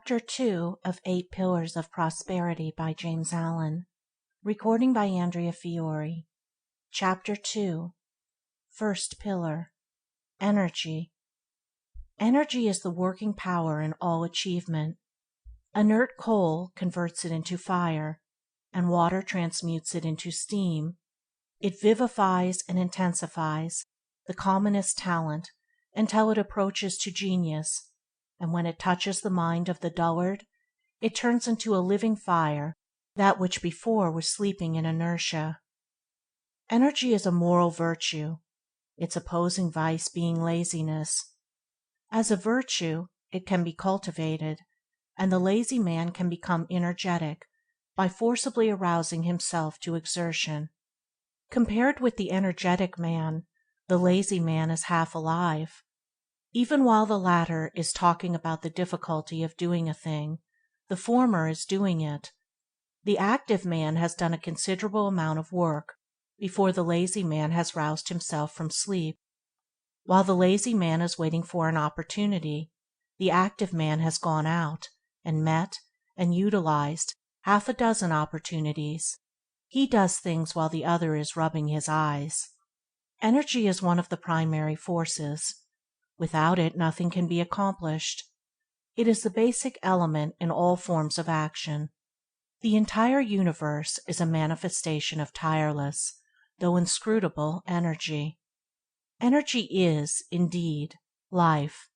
Chapter 2 of 8 Pillars of Prosperity by James Allen. Recording by Andrea Fiore. Chapter 2. First Pillar. Energy. Energy is the working power in all achievement. Inert coal converts it into fire, and water transmutes it into steam. It vivifies and intensifies the commonest talent until it approaches to genius, and when it touches the mind of the dullard, it turns into a living fire that which before was sleeping in inertia. Energy is a moral virtue, its opposing vice being laziness. As a virtue, it can be cultivated, and the lazy man can become energetic by forcibly arousing himself to exertion. Compared with the energetic man, the lazy man is half alive. Even while the latter is talking about the difficulty of doing a thing, the former is doing it. The active man has done a considerable amount of work before the lazy man has roused himself from sleep. While the lazy man is waiting for an opportunity, the active man has gone out and met and utilized half a dozen opportunities. He does things while the other is rubbing his eyes. Energy is one of the primary forces. Without it nothing can be accomplished. It is the basic element in all forms of action. The entire universe is a manifestation of tireless, though inscrutable, energy. Energy is, indeed, life,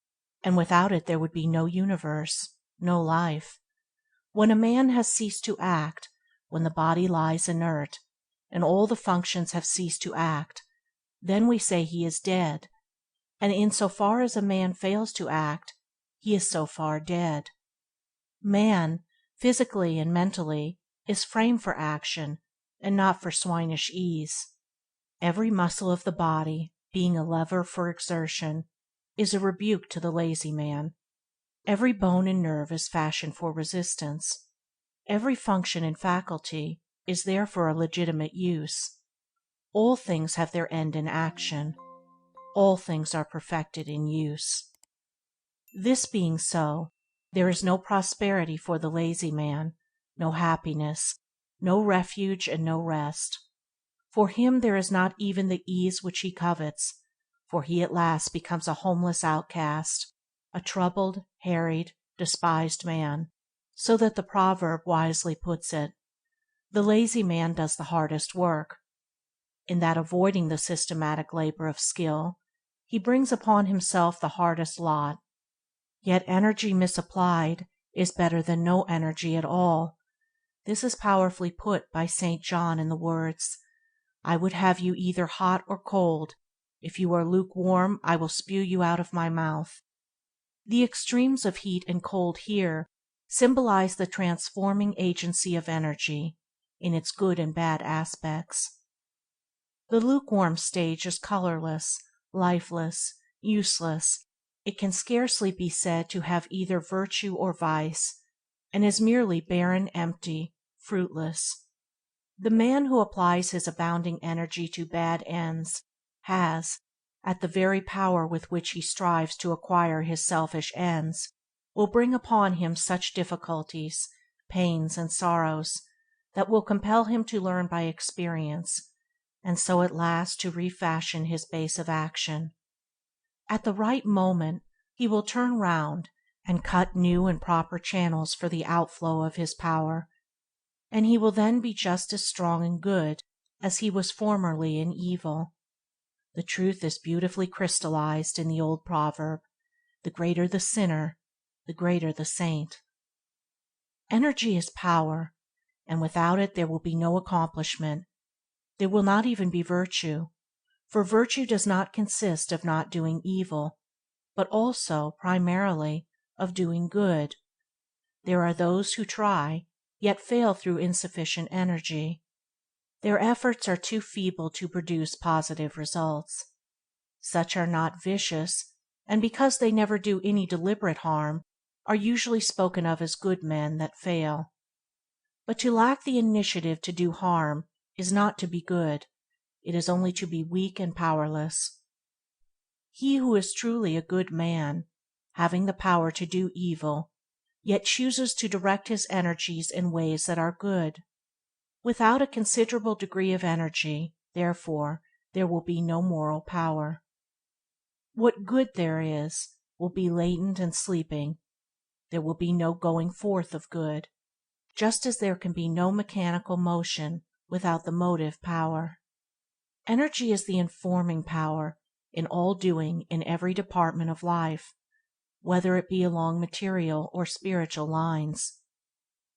and without it there would be no universe, no life. When a man has ceased to act, when the body lies inert, and all the functions have ceased to act, then we say he is dead. And in so far as a man fails to act, he is so far dead. Man, physically and mentally, is framed for action, and not for swinish ease. Every muscle of the body, being a lever for exertion, is a rebuke to the lazy man. Every bone and nerve is fashioned for resistance. Every function and faculty is there for a legitimate use. All things have their end in action. All things are perfected in use. This being so, there is no prosperity for the lazy man, no happiness, no refuge and no rest. For him there is not even the ease which he covets, for he at last becomes a homeless outcast, a troubled, harried, despised man, so that the proverb wisely puts it, "The lazy man does the hardest work." In that avoiding the systematic labor of skill, he brings upon himself the hardest lot. Yet energy misapplied is better than no energy at all. This is powerfully put by St. John in the words, "I would have you either hot or cold. If you are lukewarm, I will spew you out of my mouth." The extremes of heat and cold here symbolize the transforming agency of energy, in its good and bad aspects. The lukewarm stage is colorless, lifeless, useless. It can scarcely be said to have either virtue or vice, and is merely barren, empty, fruitless. The man who applies his abounding energy to bad ends has, at the very power with which he strives to acquire his selfish ends, will bring upon him such difficulties, pains, and sorrows that will compel him to learn by experience, and so at last to refashion his base of action. At the right moment he will turn round and cut new and proper channels for the outflow of his power, and he will then be just as strong and good as he was formerly in evil. The truth is beautifully crystallized in the old proverb, "The greater the sinner, the greater the saint." Energy is power, and without it there will be no accomplishment. There will not even be virtue, for virtue does not consist of not doing evil, but also, primarily, of doing good. There are those who try, yet fail through insufficient energy. Their efforts are too feeble to produce positive results. Such are not vicious, and because they never do any deliberate harm, are usually spoken of as good men that fail. But to lack the initiative to do harm is not to be good, it is only to be weak and powerless. He who is truly a good man, having the power to do evil, yet chooses to direct his energies in ways that are good. Without a considerable degree of energy, therefore, there will be no moral power. What good there is will be latent and sleeping. There will be no going forth of good, just as there can be no mechanical motion without the motive power. Energy is the informing power in all doing in every department of life, whether it be along material or spiritual lines.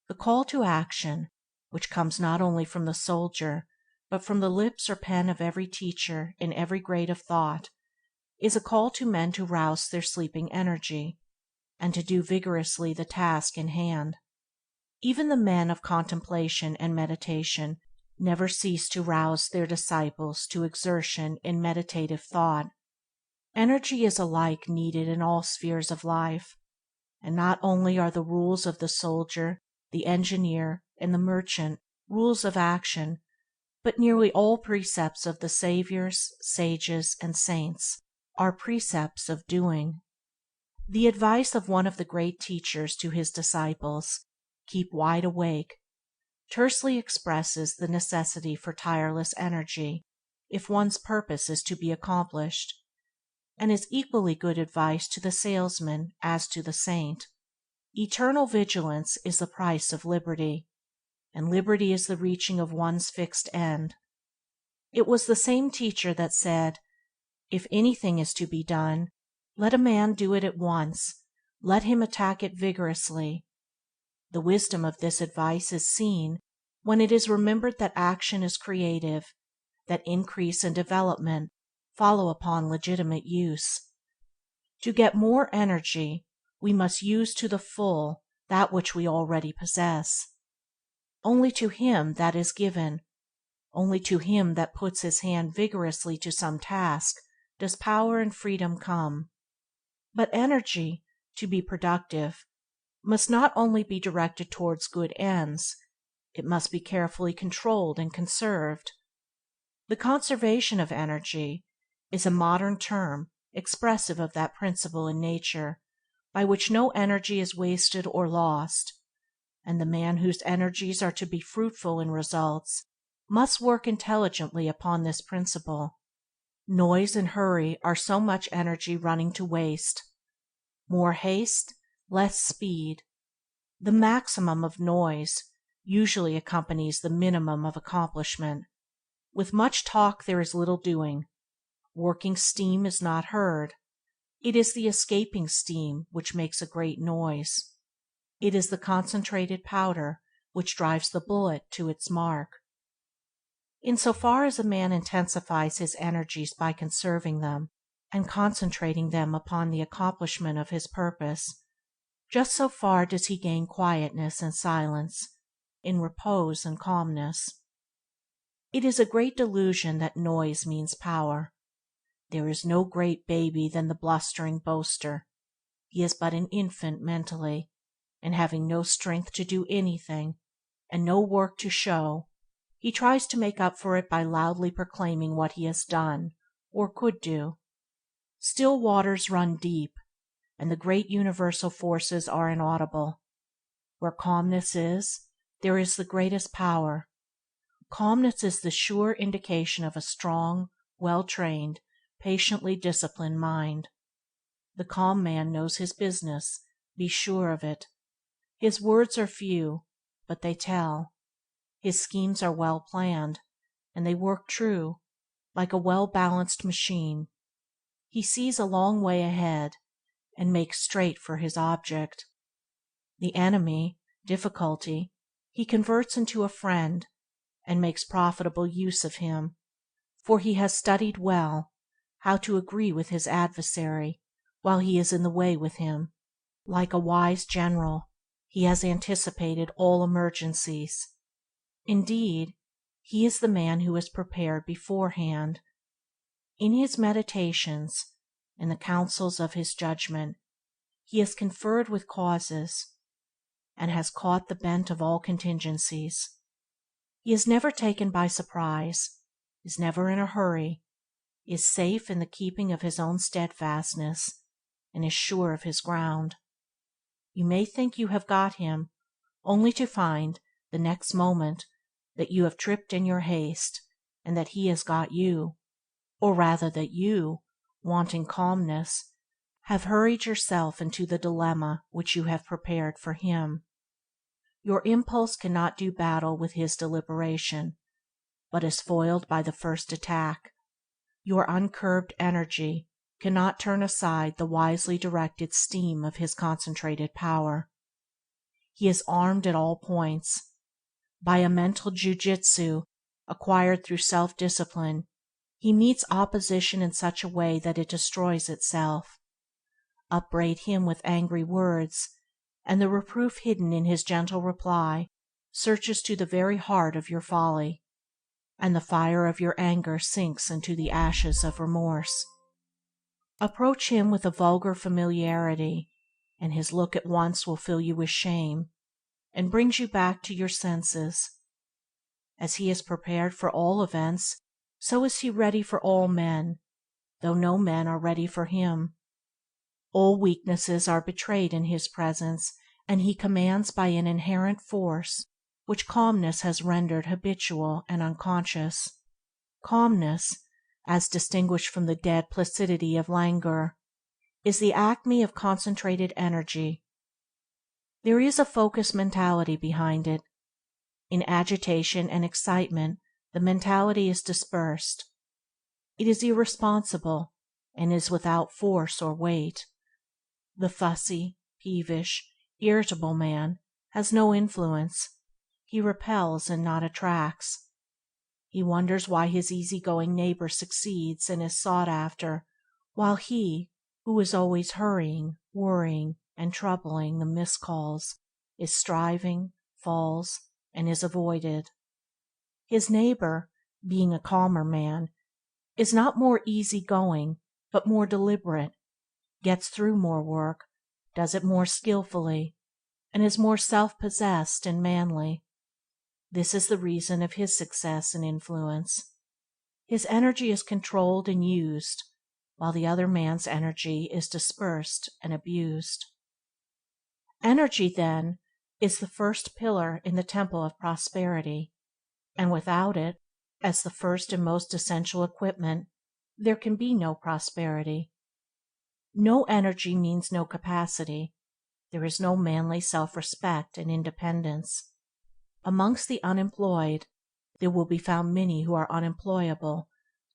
The call to action, which comes not only from the soldier, but from the lips or pen of every teacher in every grade of thought, is a call to men to rouse their sleeping energy, and to do vigorously the task in hand. Even the men of contemplation and meditation never cease to rouse their disciples to exertion in meditative thought. Energy is alike needed in all spheres of life, and not only are the rules of the soldier, the engineer, and the merchant rules of action, but nearly all precepts of the saviors, sages, and saints are precepts of doing. The advice of one of the great teachers to his disciples, "Keep wide awake," tersely expresses the necessity for tireless energy if one's purpose is to be accomplished, and is equally good advice to the salesman as to the saint. Eternal vigilance is the price of liberty, and liberty is the reaching of one's fixed end. It was the same teacher that said, "If anything is to be done, let a man do it at once, let him attack it vigorously." The wisdom of this advice is seen when it is remembered that action is creative, that increase and development follow upon legitimate use. To get more energy, we must use to the full that which we already possess. Only to him that is given, only to him that puts his hand vigorously to some task, does power and freedom come. But energy, to be productive, must not only be directed towards good ends, it must be carefully controlled and conserved. The conservation of energy is a modern term expressive of that principle in nature by which no energy is wasted or lost, and the man whose energies are to be fruitful in results must work intelligently upon this principle. Noise and hurry are so much energy running to waste. More haste, less speed. The maximum of noise usually accompanies the minimum of accomplishment. With much talk there is little doing. Working steam is not heard. It is the escaping steam which makes a great noise. It is the concentrated powder which drives the bullet to its mark. In so far as a man intensifies his energies by conserving them and concentrating them upon the accomplishment of his purpose, just so far does he gain quietness and silence, in repose and calmness. It is a great delusion that noise means power. There is no great baby than the blustering boaster. He is but an infant mentally, and having no strength to do anything, and no work to show, he tries to make up for it by loudly proclaiming what he has done, or could do. Still waters run deep, and the great universal forces are inaudible. Where calmness is, there is the greatest power. Calmness is the sure indication of a strong, well-trained, patiently disciplined mind. The calm man knows his business, be sure of it. His words are few, but they tell. His schemes are well planned, and they work true, like a well-balanced machine. He sees a long way ahead, and makes straight for his object. The enemy, difficulty, he converts into a friend, and makes profitable use of him, for he has studied well how to agree with his adversary while he is in the way with him. Like a wise general, he has anticipated all emergencies. Indeed, he is the man who is prepared beforehand. In his meditations, in the counsels of his judgment, he has conferred with causes, and has caught the bent of all contingencies. He is never taken by surprise, is never in a hurry, is safe in the keeping of his own steadfastness, and is sure of his ground. You may think you have got him, only to find, the next moment, that you have tripped in your haste, and that he has got you, or rather that you, wanting calmness, have hurried yourself into the dilemma which you have prepared for him. Your impulse cannot do battle with his deliberation, but is foiled by the first attack. Your uncurbed energy cannot turn aside the wisely directed steam of his concentrated power. He is armed at all points. By a mental jiu-jitsu acquired through self-discipline, he meets opposition in such a way that it destroys itself. Upbraid him with angry words, and the reproof hidden in his gentle reply searches to the very heart of your folly, and the fire of your anger sinks into the ashes of remorse. Approach him with a vulgar familiarity, and his look at once will fill you with shame, and brings you back to your senses. As he is prepared for all events, so is he ready for all men, though no men are ready for him. All weaknesses are betrayed in his presence, and he commands by an inherent force which calmness has rendered habitual and unconscious. Calmness, as distinguished from the dead placidity of languor, is the acme of concentrated energy. There is a focused mentality behind it. In agitation and excitement the mentality is dispersed. It is irresponsible, and is without force or weight. The fussy, peevish, irritable man has no influence. He repels and not attracts. He wonders why his easy-going neighbor succeeds and is sought after, while he, who is always hurrying, worrying, and troubling the miscalls, is striving, falls, and is avoided. His neighbor, being a calmer man, is not more easy-going, but more deliberate, gets through more work, does it more skillfully, and is more self-possessed and manly. This is the reason of his success and influence. His energy is controlled and used, while the other man's energy is dispersed and abused. Energy, then, is the first pillar in the temple of prosperity, and without it, as the first and most essential equipment, there can be no prosperity. No energy means no capacity. There is no manly self-respect and independence. Amongst the unemployed there will be found many who are unemployable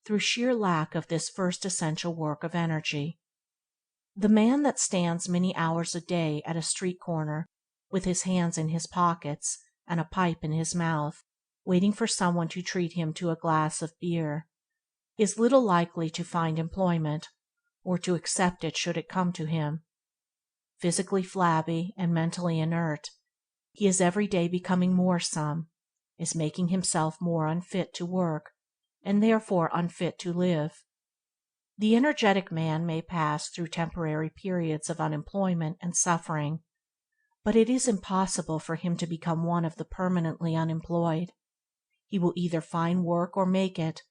through sheer lack of this first essential work of energy. The man that stands many hours a day at a street corner with his hands in his pockets and a pipe in his mouth, waiting for someone to treat him to a glass of beer, is little likely to find employment, or to accept it should it come to him. Physically flabby and mentally inert, he is every day becoming more some, is making himself more unfit to work, and therefore unfit to live. The energetic man may pass through temporary periods of unemployment and suffering, but it is impossible for him to become one of the permanently unemployed. He will either find work or make it,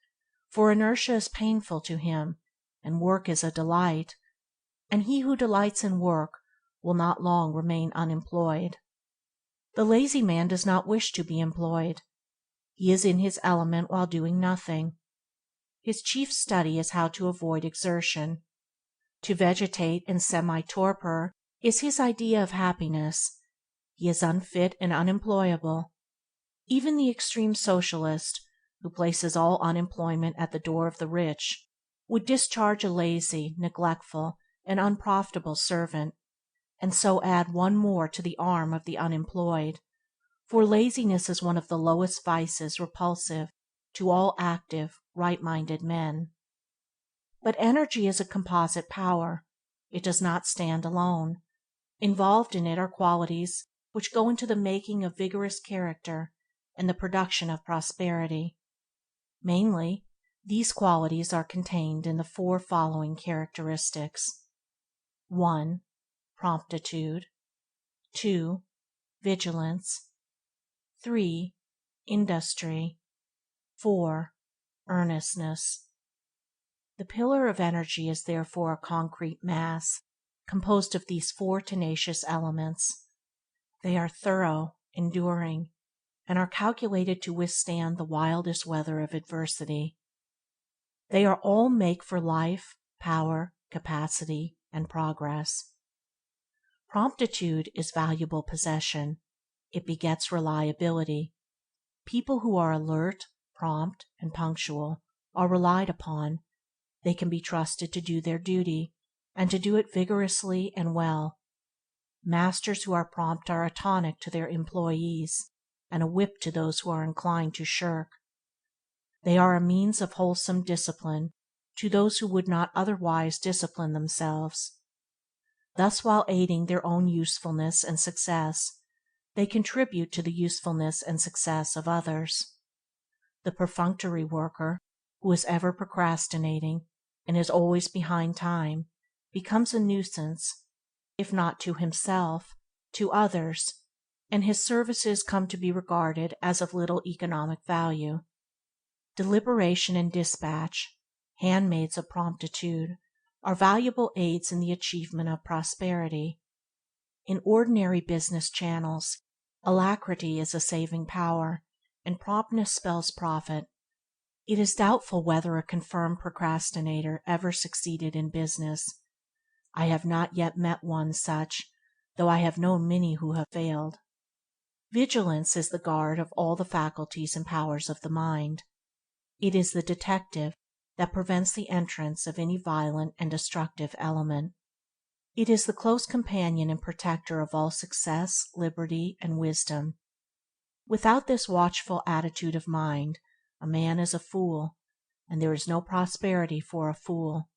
for inertia is painful to him, and work is a delight, and he who delights in work will not long remain unemployed. The lazy man does not wish to be employed. He is in his element while doing nothing. His chief study is how to avoid exertion. To vegetate in semi-torpor is his idea of happiness. He is unfit and unemployable. Even the extreme socialist, who places all unemployment at the door of the rich, would discharge a lazy, neglectful, and unprofitable servant, and so add one more to the arm of the unemployed, for laziness is one of the lowest vices repulsive to all active, right-minded men. But energy is a composite power. It does not stand alone. Involved in it are qualities which go into the making of vigorous character and the production of prosperity. Mainly, these qualities are contained in the four following characteristics: 1. Promptitude. 2. Vigilance. 3. Industry. 4. Earnestness. The pillar of energy is therefore a concrete mass, composed of these four tenacious elements. They are thorough, enduring, and are calculated to withstand the wildest weather of adversity. They are all make for life, power, capacity, and progress. Promptitude is valuable possession. It begets reliability. People who are alert, prompt, and punctual are relied upon. They can be trusted to do their duty, and to do it vigorously and well. Masters who are prompt are a tonic to their employees, and a whip to those who are inclined to shirk. They are a means of wholesome discipline to those who would not otherwise discipline themselves. Thus, while aiding their own usefulness and success, they contribute to the usefulness and success of others. The perfunctory worker, who is ever procrastinating and is always behind time, becomes a nuisance, if not to himself, to others, and his services come to be regarded as of little economic value. Deliberation and dispatch, handmaids of promptitude, are valuable aids in the achievement of prosperity. In ordinary business channels, alacrity is a saving power, and promptness spells profit. It is doubtful whether a confirmed procrastinator ever succeeded in business. I have not yet met one such, though I have known many who have failed. Vigilance is the guard of all the faculties and powers of the mind. It is the detective that prevents the entrance of any violent and destructive element. It is the close companion and protector of all success, liberty, and wisdom. Without this watchful attitude of mind, a man is a fool, and there is no prosperity for a fool.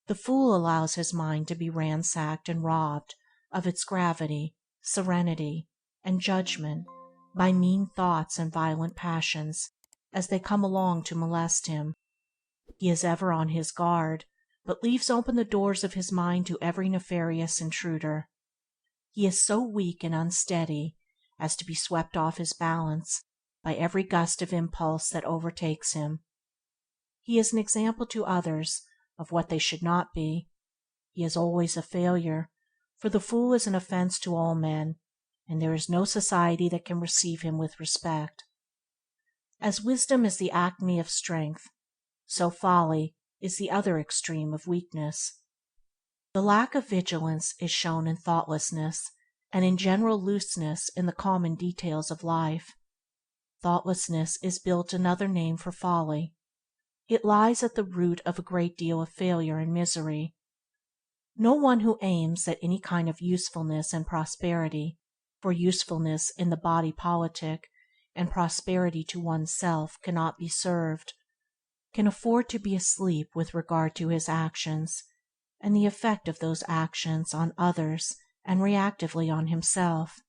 The fool allows his mind to be ransacked and robbed of its gravity, serenity, and judgment by mean thoughts and violent passions as they come along to molest him. He is ever on his guard, but leaves open the doors of his mind to every nefarious intruder. He is so weak and unsteady as to be swept off his balance by every gust of impulse that overtakes him. He is an example to others of what they should not be. He is always a failure, for the fool is an offense to all men, and there is no society that can receive him with respect. As wisdom is the acme of strength, so folly is the other extreme of weakness. The lack of vigilance is shown in thoughtlessness, and in general looseness in the common details of life. Thoughtlessness is built another name for folly. It lies at the root of a great deal of failure and misery. No one who aims at any kind of usefulness and prosperity, for usefulness in the body politic and prosperity to oneself cannot be served, can afford to be asleep with regard to his actions, and the effect of those actions on others and reactively on himself.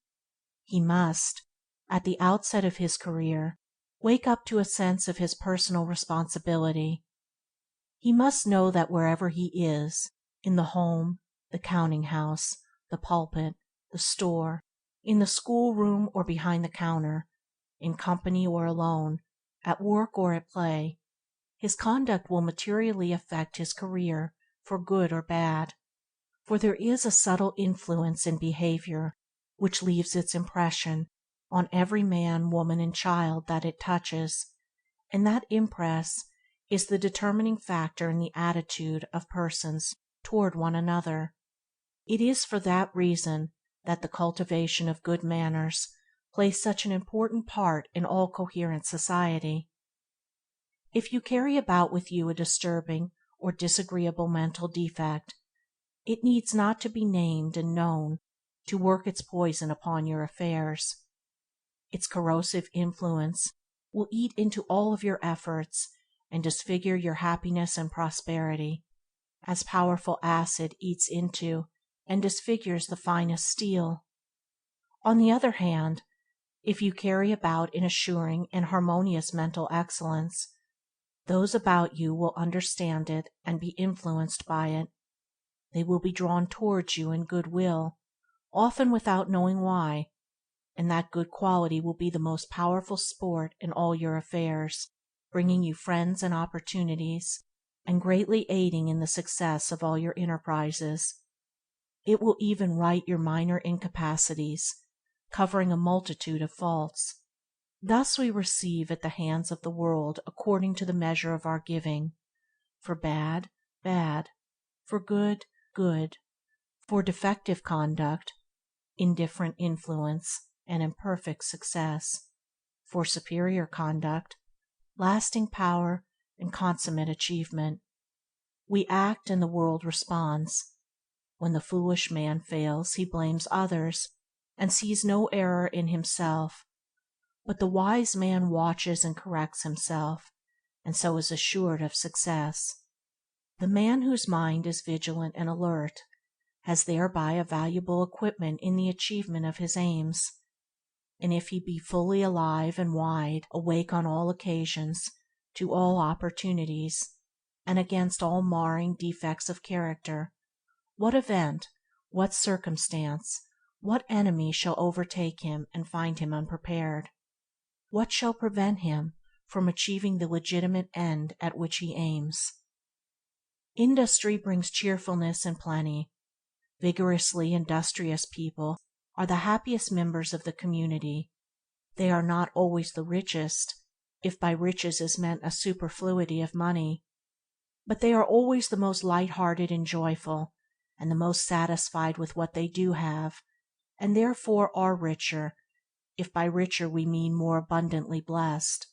He must, at the outset of his career, wake up to a sense of his personal responsibility. He must know that wherever he is, in the home, the counting-house, the pulpit, the store, in the school-room or behind the counter, in company or alone, at work or at play, his conduct will materially affect his career for good or bad, for there is a subtle influence in behavior which leaves its impression on every man, woman, and child that it touches, and that impress is the determining factor in the attitude of persons toward one another. It is for that reason that the cultivation of good manners plays such an important part in all coherent society. If you carry about with you a disturbing or disagreeable mental defect, it needs not to be named and known to work its poison upon your affairs. Its corrosive influence will eat into all of your efforts and disfigure your happiness and prosperity, as powerful acid eats into and disfigures the finest steel. On the other hand, if you carry about an assuring and harmonious mental excellence, those about you will understand it and be influenced by it. They will be drawn towards you in good will, often without knowing why, and that good quality will be the most powerful sport in all your affairs, bringing you friends and opportunities, and greatly aiding in the success of all your enterprises. It will even right your minor incapacities, covering a multitude of faults. Thus we receive at the hands of the world according to the measure of our giving: for bad, bad; for good, good; for defective conduct, indifferent influence and imperfect success; for superior conduct, lasting power and consummate achievement. We act and the world responds. When the foolish man fails he blames others, and sees no error in himself, but the wise man watches and corrects himself, and so is assured of success. The man whose mind is vigilant and alert has thereby a valuable equipment in the achievement of his aims, and if he be fully alive and wide awake on all occasions, to all opportunities, and against all marring defects of character, what event, what circumstance, what enemy shall overtake him and find him unprepared? What shall prevent him from achieving the legitimate end at which he aims? Industry brings cheerfulness and plenty. Vigorously industrious people are the happiest members of the community. They are not always the richest, if by riches is meant a superfluity of money, but they are always the most light-hearted and joyful, and the most satisfied with what they do have, and therefore are richer, if by richer we mean more abundantly blessed.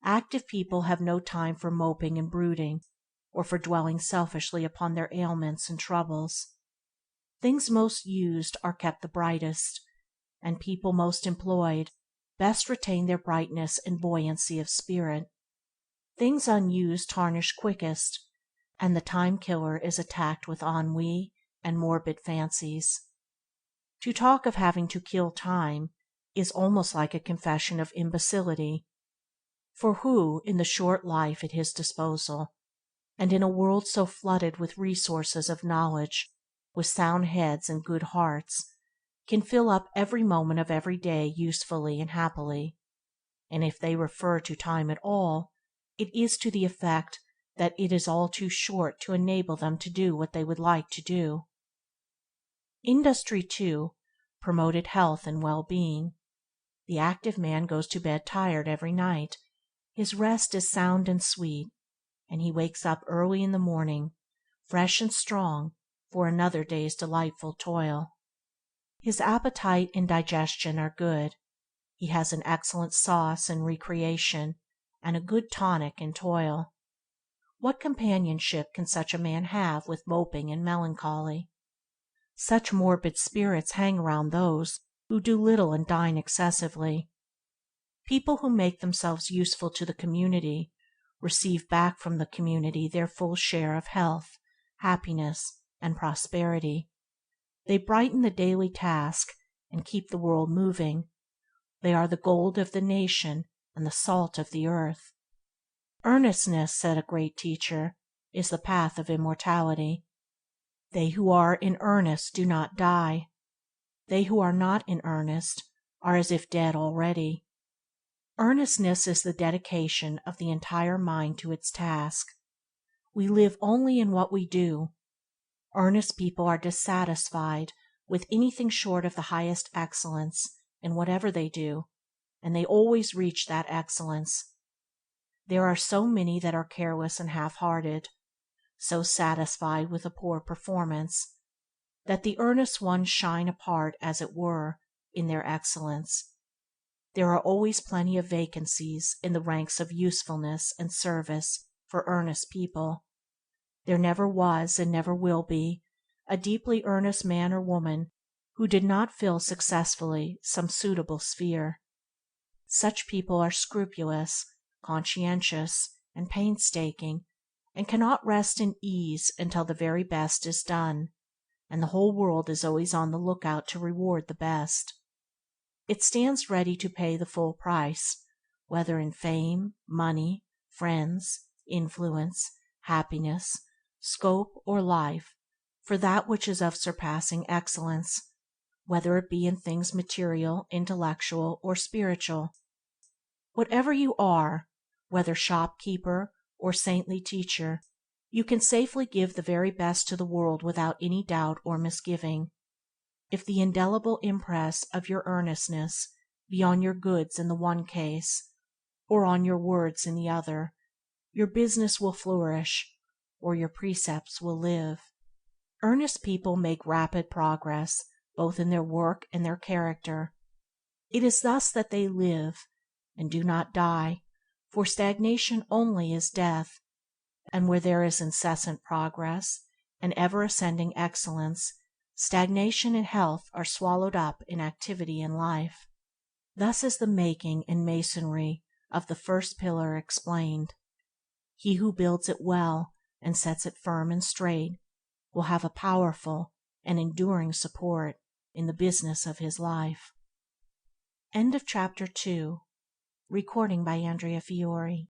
Active people have no time for moping and brooding, or for dwelling selfishly upon their ailments and troubles. Things most used are kept the brightest, and people most employed best retain their brightness and buoyancy of spirit. Things unused tarnish quickest, and the time killer is attacked with ennui and morbid fancies. To talk of having to kill time is almost like a confession of imbecility, for who, in the short life at his disposal, and in a world so flooded with resources of knowledge, with sound heads and good hearts, can fill up every moment of every day usefully and happily? And if they refer to time at all, it is to the effect that it is all too short to enable them to do what they would like to do. Industry, too, promoted health and well-being. The active man goes to bed tired every night. His rest is sound and sweet, and he wakes up early in the morning, fresh and strong for another day's delightful toil. His appetite and digestion are good. He has an excellent sauce in recreation, and a good tonic in toil. What companionship can such a man have with moping and melancholy? Such morbid spirits hang around those who do little and dine excessively. People who make themselves useful to the community receive back from the community their full share of health, happiness, and prosperity. They brighten the daily task and keep the world moving. They are the gold of the nation and the salt of the earth. Earnestness, said a great teacher, is the path of immortality. They who are in earnest do not die. They who are not in earnest are as if dead already. Earnestness is the dedication of the entire mind to its task. We live only in what we do. Earnest people are dissatisfied with anything short of the highest excellence in whatever they do, and they always reach that excellence. There are so many that are careless and half-hearted, so satisfied with a poor performance, that the earnest ones shine apart, as it were, in their excellence. There are always plenty of vacancies in the ranks of usefulness and service for earnest people. There never was and never will be a deeply earnest man or woman who did not fill successfully some suitable sphere. Such people are scrupulous, conscientious, and painstaking, and cannot rest in ease until the very best is done, and the whole world is always on the lookout to reward the best. It stands ready to pay the full price, whether in fame, money, friends, influence, happiness, scope, or life, for that which is of surpassing excellence, whether it be in things material, intellectual, or spiritual. Whatever you are, whether shopkeeper or saintly teacher, You can safely give the very best to the world without any doubt or misgiving. If the indelible impress of your earnestness be on your goods in the one case, or on your words in the other, your business will flourish, or your precepts will live. Earnest people make rapid progress both in their work and their character. It is thus that they live, and do not die, for stagnation only is death, and where there is incessant progress and ever ascending excellence, stagnation and health are swallowed up in activity and life. Thus is the making and masonry of the first pillar explained. He who builds it well and sets it firm and straight will have a powerful and enduring support in the business of his life. End of chapter 2. Recording by Andrea Fiore.